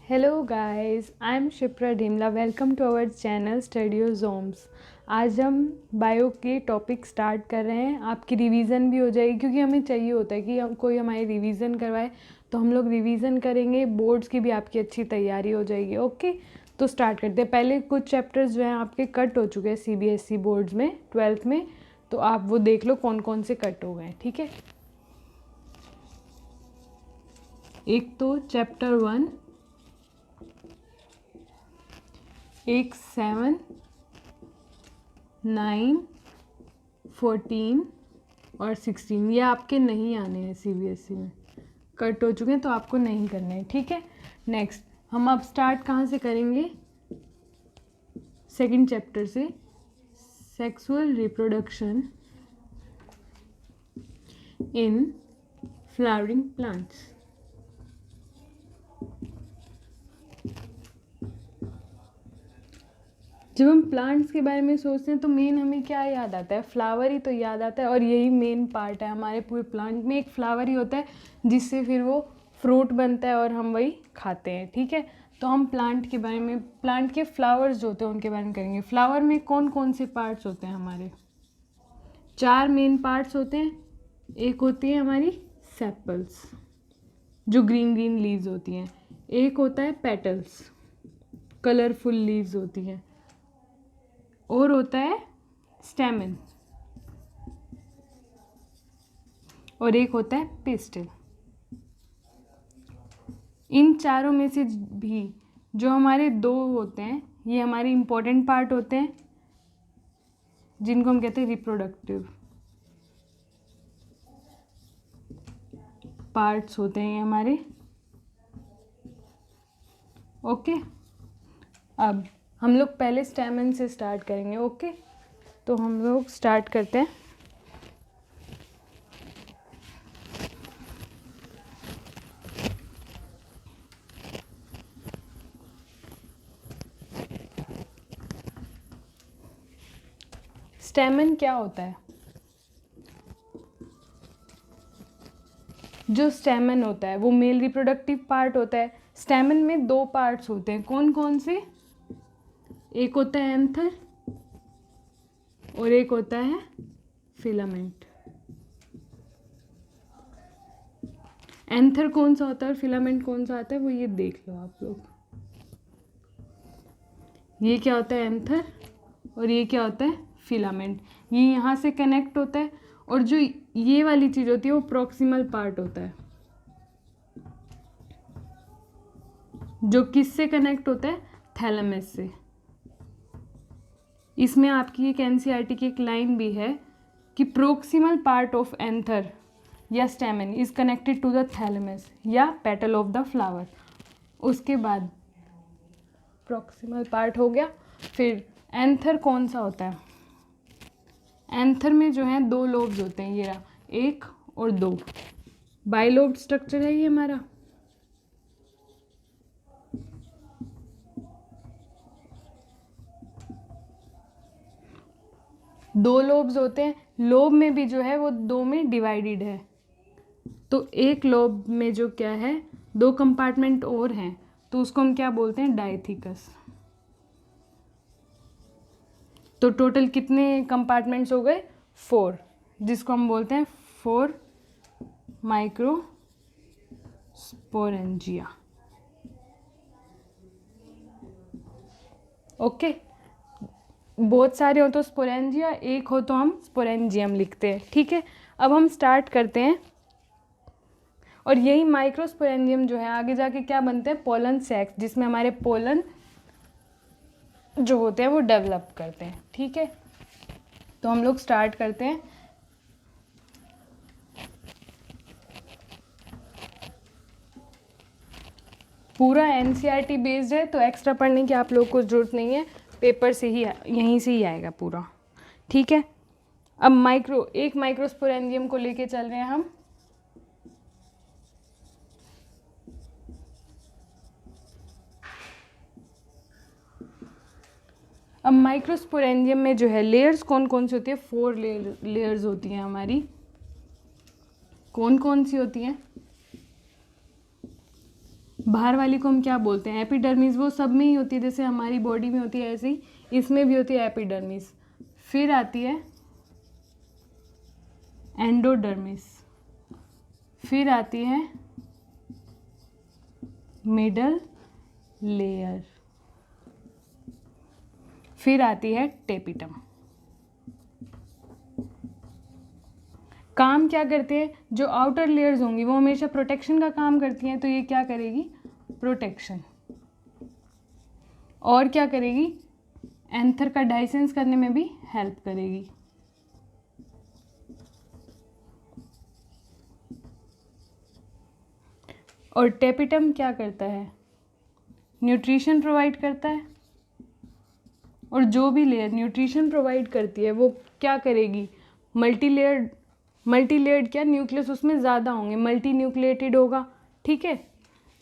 Hello guys, I am Shipra Dhimla. Welcome to our channel स्टडियोज़ोम्स। आज हम बायो के टॉपिक स्टार्ट कर रहे हैं। आपकी रिवीजन भी हो जाएगी क्योंकि हमें चाहिए होता है कि कोई हमारी रिवीजन करवाए, तो हम लोग रिवीजन करेंगे। बोर्ड्स की भी आपकी अच्छी तैयारी हो जाएगी। ओके, तो स्टार्ट करते हैं। पहले कुछ चैप्टर्स जो हैं आपके कट हो चुके हैं सीबीएसई बोर्ड्स में 12th में, तो आप वो देख लो कौन कौन से कट हो गए हैं। ठीक है, एक तो चैप्टर 1, एक 7, 9, 14 और 16 ये आपके नहीं आने हैं, सीबीएसई में कट हो चुके हैं, तो आपको नहीं करना है। ठीक है, नेक्स्ट हम अब स्टार्ट कहाँ से करेंगे? सेकंड चैप्टर से, sexual reproduction in flowering plants. जब हम प्लांट्स के बारे में सोचते हैं तो मेन हमें क्या याद आता है? फ्लावर ही तो याद आता है, और यही मेन पार्ट है हमारे पूरे प्लांट में। एक फ्लावर ही होता है जिससे फिर वो फ्रूट बनता है और हम वही खाते हैं। ठीक है, तो हम प्लांट के बारे में, प्लांट के फ्लावर्स जो होते हैं उनके बारे में करेंगे। फ्लावर में कौन कौन से पार्ट्स होते हैं हमारे? 4 मेन पार्ट्स होते हैं। एक होती है हमारी सेपल्स, जो ग्रीन ग्रीन लीव्स होती हैं। एक होता है पेटल्स, कलरफुल लीव्स होती हैं। और होता है स्टेमन, और एक होता है पिस्टिल। इन चारों में से भी जो हमारे 2 होते हैं, ये हमारे इम्पोर्टेंट पार्ट होते हैं, जिनको हम कहते हैं रिप्रोडक्टिव पार्ट्स होते हैं ये हमारे। ओके, अब हम लोग पहले स्टेमन से स्टार्ट करेंगे। ओके, तो हम लोग स्टार्ट करते हैं। स्टेमन क्या होता है? जो स्टेमन होता है वो मेल रिप्रोडक्टिव पार्ट होता है। स्टेमन में 2 पार्ट्स होते हैं, कौन कौन से? एक होता है एंथर और एक होता है फिलामेंट। एंथर कौन सा होता है और फिलामेंट कौन सा आता है, वो ये देख लो आप लोग। ये क्या होता है? एंथर। और ये क्या होता है? फिलामेंट। ये यहाँ से कनेक्ट होता है, और जो ये वाली चीज़ होती है वो प्रॉक्सिमल पार्ट होता है, जो किससे कनेक्ट होता है? थैलेमस से। इसमें आपकी एक एनसीईआरटी की एक लाइन भी है कि प्रोक्सिमल पार्ट ऑफ एंथर या stamen is connected to the thalamus या पेटल ऑफ द फ्लावर। उसके बाद प्रॉक्सिमल पार्ट हो गया। फिर एंथर कौन सा होता है? एंथर में जो है 2 लोब्स होते हैं, ये रहा 1 और 2। बाइलोब्ड स्ट्रक्चर है ये हमारा। दो लोब्स होते हैं। लोब में भी जो है वो 2 में डिवाइडेड है। तो एक लोब में जो क्या है, 2 कंपार्टमेंट और हैं, तो उसको हम क्या बोलते हैं? डायथिकस। तो टोटल कितने कंपार्टमेंट्स हो गए? 4, जिसको हम बोलते हैं 4 माइक्रोस्पोरेंजिया। ओके, बहुत सारे हो तो स्पोरेंजिया, एक हो तो हम स्पोरेंजियम लिखते हैं। ठीक है, अब हम स्टार्ट करते हैं। और यही माइक्रोस्पोरेंजियम जो है आगे जाके क्या बनते हैं? पोलन सैक्स, जिसमें हमारे पोलन जो होते हैं वो डेवलप करते हैं। ठीक है, तो हम लोग स्टार्ट करते हैं। पूरा एनसीईआरटी बेस्ड है, तो एक्स्ट्रा पढ़ने की आप लोग को ज़रूरत नहीं है, पेपर से ही यहीं से ही आएगा पूरा। ठीक है, अब एक माइक्रोस्पोरेंजियम को लेके चल रहे हैं हम। अब माइक्रोस्पोरेंजियम में जो है लेयर्स कौन कौन सी होती है? 4 लेयर्स होती हैं हमारी। कौन कौन सी होती हैं? बाहर वाली को हम क्या बोलते हैं? एपिडर्मिस। वो सब में ही होती है, जैसे हमारी बॉडी में होती है ऐसे ही इसमें भी होती है एपिडर्मिस। फिर आती है एंडोडर्मिस, फिर आती है मिडल लेयर, फिर आती है टेपिटम। काम क्या करते हैं? जो आउटर लेयर्स होंगी वो हमेशा प्रोटेक्शन का काम करती हैं, तो ये क्या करेगी? प्रोटेक्शन। और क्या करेगी? एंथर का डाइसेंस करने में भी हेल्प करेगी। और टेपिटम क्या करता है? न्यूट्रिशन प्रोवाइड करता है। और जो भी लेयर न्यूट्रिशन प्रोवाइड करती है वो क्या करेगी? मल्टीलेयर्ड क्या, न्यूक्लियस उसमें ज़्यादा होंगे, मल्टी न्यूक्लिएटेड होगा, ठीक है,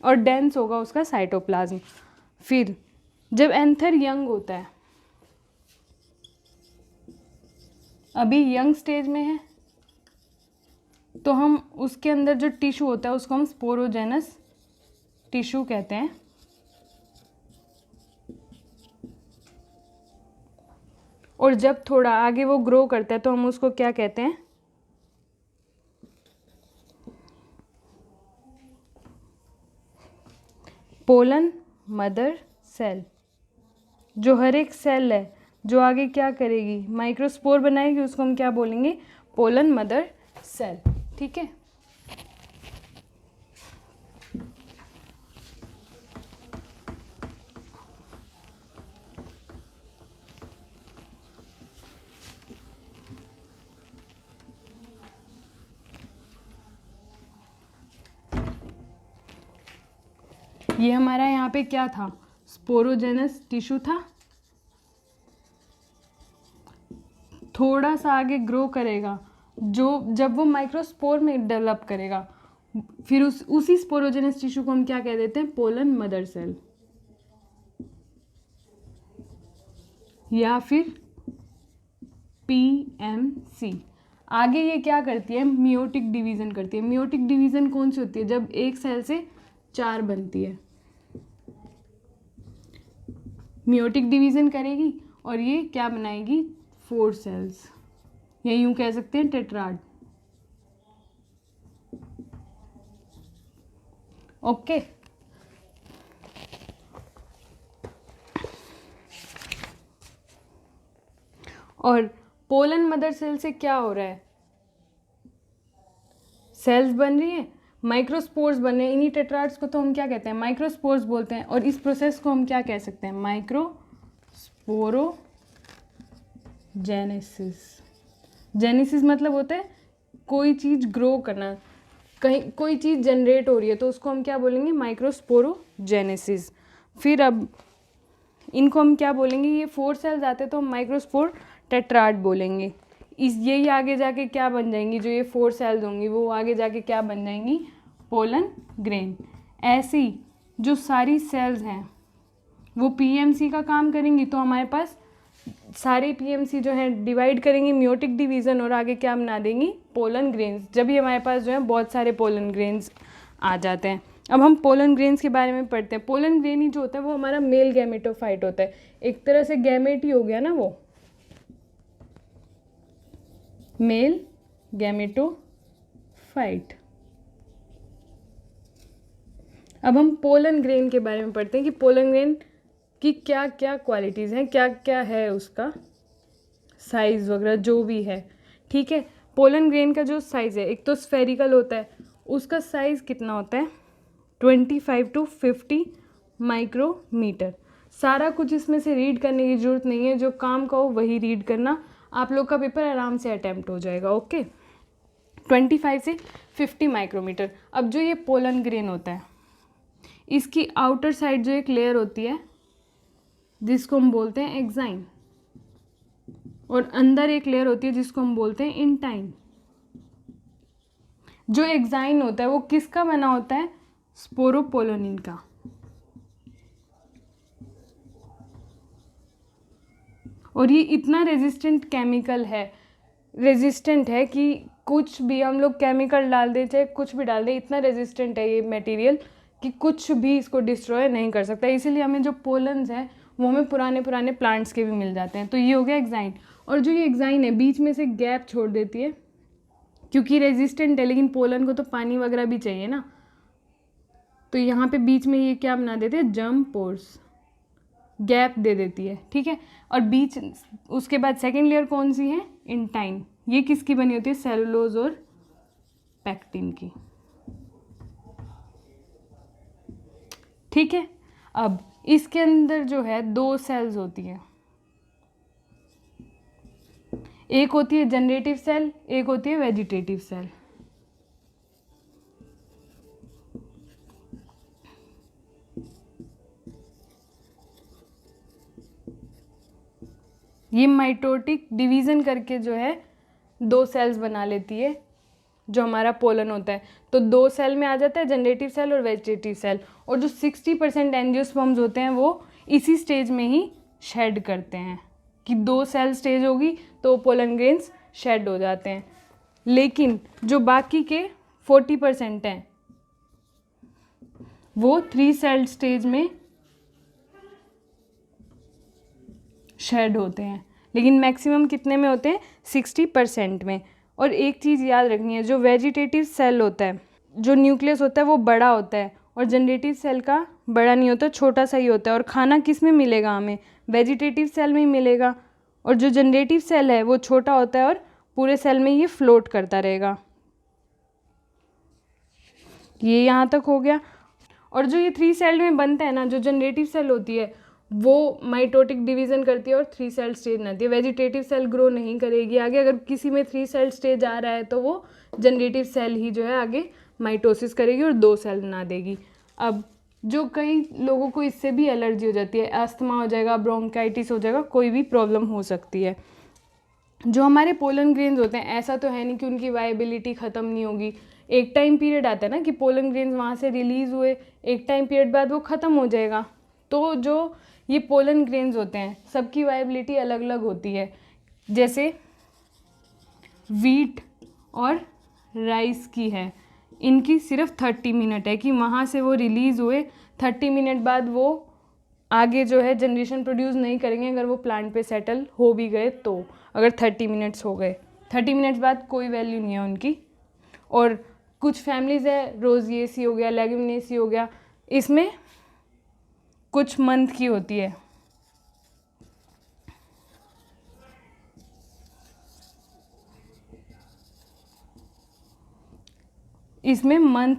और डेंस होगा उसका साइटोप्लाज्म। फिर जब एंथर यंग होता है, अभी यंग स्टेज में है, तो हम उसके अंदर जो टिश्यू होता है उसको हम स्पोरोजेनस टिश्यू कहते हैं। और जब थोड़ा आगे वो ग्रो करता है तो हम उसको क्या कहते हैं? Pollen mother cell. जो हर एक सेल है जो आगे क्या करेगी? माइक्रोस्पोर बनाएगी, उसको हम क्या बोलेंगे? पोलन मदर सेल, ठीक है। ये हमारा यहाँ पे क्या था? स्पोरोजेनस टिश्यू था। थोड़ा सा आगे ग्रो करेगा, जब वो माइक्रोस्पोर में डेवलप करेगा, फिर उसी स्पोरोजेनस टिश्यू को हम क्या कह देते हैं? पोलन मदर सेल, या फिर PMC। आगे ये क्या करती है? मियोटिक डिवीजन करती है। मियोटिक डिवीजन कौन सी होती है? जब एक सेल से 4 बनती है, मियोटिक डिवीजन करेगी और ये क्या बनाएगी? 4 सेल्स, या यूं कह सकते हैं टेट्राड। ओके। और पोलन मदर सेल से क्या हो रहा है? सेल्स बन रही हैं, माइक्रोस्पोर्स बन रहे हैं। इन्हीं टेट्राड्स को तो हम क्या कहते हैं? माइक्रोस्पोर्स बोलते हैं। और इस प्रोसेस को हम क्या कह सकते हैं? माइक्रोस्पोरोजेनेसिस। जेनेसिस मतलब होता है कोई चीज़ ग्रो करना, कहीं कोई चीज़ जनरेट हो रही है, तो उसको हम क्या बोलेंगे? माइक्रोस्पोरोजेनेसिस। फिर अब इनको हम क्या बोलेंगे? ये 4 सेल्स आते तो हम माइक्रोस्पोर टेट्राड बोलेंगे। यही आगे जाके क्या बन जाएंगी? जो ये 4 सेल्स होंगी वो आगे जाके क्या बन जाएंगी? Pollen grain. ऐसी जो सारी सेल्स हैं वो PMC का काम करेंगी, तो हमारे पास सारे PMC जो है डिवाइड करेंगे मियोटिक डिवीज़न, और आगे क्या बना देंगी? Pollen grains. जब भी हमारे पास जो है बहुत सारे पोलन ग्रेन्स आ जाते हैं। अब हम पोलन ग्रेन्स के बारे में पढ़ते हैं। पोलन ग्रेन ही जो होता है वो हमारा मेल गैमेटोफाइट होता है। एक तरह से गैमेट ही हो गया ना वो, मेल गैमेटोफाइट। अब हम पोलन ग्रेन के बारे में पढ़ते हैं कि पोलन ग्रेन की क्या क्या क्वालिटीज़ हैं, क्या क्या है उसका साइज़ वगैरह जो भी है, ठीक है। पोलन ग्रेन का जो साइज़ है, एक तो स्फेरिकल होता है, उसका साइज़ कितना होता है? 25 to 50 माइक्रोमीटर। सारा कुछ इसमें से रीड करने की ज़रूरत नहीं है, जो काम का हो वही रीड करना, आप लोग का पेपर आराम से अटैम्प्ट हो जाएगा। ओके, 25 से 50 माइक्रोमीटर। अब जो ये पोलन ग्रेन होता है, इसकी आउटर साइड जो एक लेयर होती है जिसको हम बोलते हैं एक्साइन, और अंदर एक लेयर होती है जिसको हम बोलते हैं इंटाइन। जो एक्साइन होता है वो किसका बना होता है? स्पोरोपोलोनिन का। और ये इतना रेजिस्टेंट है कि कुछ भी हम लोग केमिकल डाल दें, चाहे कुछ भी डाल दें, इतना रेजिस्टेंट है ये मटेरियल कि कुछ भी इसको डिस्ट्रॉय नहीं कर सकता। इसीलिए हमें जो पोलन्स हैं वो हमें पुराने पुराने प्लांट्स के भी मिल जाते हैं। तो ये हो गया एक्साइन। और जो ये एक्साइन है बीच में से गैप छोड़ देती है, क्योंकि रेजिस्टेंट है लेकिन पोलन को तो पानी वगैरह भी चाहिए ना, तो यहाँ पे बीच में ये क्या बना देते हैं, जर्म पोर्स, गैप दे देती है, ठीक है। और बीच उसके बाद सेकेंड लेयर कौन सी है, इंटाइन। ये किसकी बनी होती है, सेलुलोज और पैक्टिन की, ठीक है। अब इसके अंदर जो है 2 सेल्स होती हैं, एक होती है जनरेटिव सेल, एक होती है वेजिटेटिव सेल। ये माइटोटिक डिवीज़न करके जो है 2 सेल्स बना लेती है जो हमारा पोलन होता है। तो 2 सेल में आ जाता है जनरेटिव सेल और वेजिटेटिव सेल। और जो 60% एंजियोस्पर्म्स होते हैं वो इसी स्टेज में ही शेड करते हैं, कि 2 सेल स्टेज होगी तो पोलन ग्रेन्स शेड हो जाते हैं। लेकिन जो बाकी के 40% हैं वो 3 सेल स्टेज में शेड होते हैं, लेकिन मैक्सिमम कितने में होते हैं, 60% में। और एक चीज़ याद रखनी है, जो वेजिटेटिव सेल होता है, जो न्यूक्लियस होता है वो बड़ा होता है और जनरेटिव सेल का बड़ा नहीं होता, छोटा सा ही होता है। और खाना किस में मिलेगा हमें, वेजिटेटिव सेल में ही मिलेगा। और जो जनरेटिव सेल है वो छोटा होता है और पूरे सेल में ये फ्लोट करता रहेगा। ये यहाँ तक हो गया। और जो ये 3 सेल में बनता है ना, जो जनरेटिव सेल होती है वो माइटोटिक डिवीज़न करती है और 3 सेल स्टेज बनाती है। वेजिटेटिव सेल ग्रो नहीं करेगी आगे। अगर किसी में 3 सेल स्टेज आ रहा है तो वो जनरेटिव सेल ही जो है आगे माइटोसिस करेगी और 2 सेल बना देगी। अब जो कई लोगों को इससे भी एलर्जी हो जाती है, अस्थमा हो जाएगा, ब्रोंकाइटिस हो जाएगा, कोई भी प्रॉब्लम हो सकती है। जो हमारे पोलन ग्रेन्स होते हैं ऐसा तो है नहीं कि उनकी वायबिलिटी ख़त्म नहीं होगी। एक टाइम पीरियड आता है ना कि पोलन ग्रेन्स वहाँ से रिलीज़ हुए, एक टाइम पीरियड बाद वो ख़त्म हो जाएगा। तो जो ये पोलन ग्रेन्स होते हैं सबकी वायबिलिटी अलग अलग होती है। जैसे वीट और राइस की है, इनकी सिर्फ 30 मिनट है कि वहाँ से वो रिलीज़ हुए, 30 मिनट बाद वो आगे जो है जनरेशन प्रोड्यूस नहीं करेंगे अगर वो प्लांट पे सेटल हो भी गए तो। अगर 30 मिनट्स हो गए, 30 मिनट्स बाद कोई वैल्यू नहीं है उनकी। और कुछ फैमिलीज़ है, रोज़िएसी हो गया, लेग्यूमिनेसी हो गया, इसमें कुछ मंथ की होती है। इसमें मंथ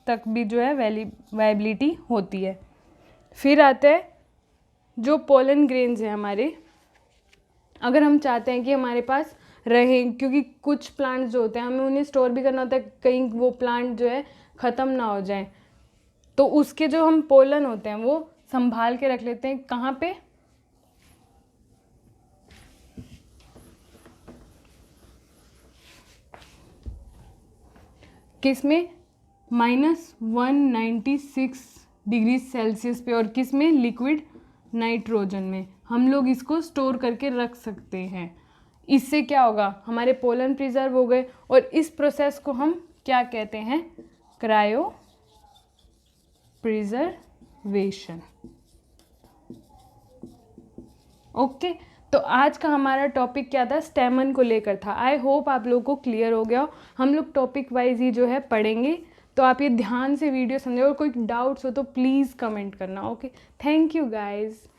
तक भी जो है वायबिलिटी होती है। फिर आते हैं जो पोलन ग्रेन्स हैं हमारे, अगर हम चाहते हैं कि हमारे पास रहें, क्योंकि कुछ प्लांट्स जो होते हैं हमें उन्हें स्टोर भी करना होता है, कहीं वो प्लांट जो है ख़त्म ना हो जाए, तो उसके जो हम पोलन होते हैं वो संभाल के रख लेते हैं। कहाँ पे, किस में, -196 डिग्री सेल्सियस पे। और किस में, लिक्विड नाइट्रोजन में हम लोग इसको स्टोर करके रख सकते हैं। इससे क्या होगा, हमारे पोलन प्रिजर्व हो गए। और इस प्रोसेस को हम क्या कहते हैं, क्रायो प्रिजर्वेशन। ओके, तो आज का हमारा टॉपिक क्या था, स्टेमन को लेकर था। आई होप आप लोगों को क्लियर हो गया हो। हम लोग टॉपिक वाइज ही जो है पढ़ेंगे, तो आप ये ध्यान से वीडियो समझो। और कोई डाउट्स हो तो प्लीज़ कमेंट करना। Okay, thank you guys.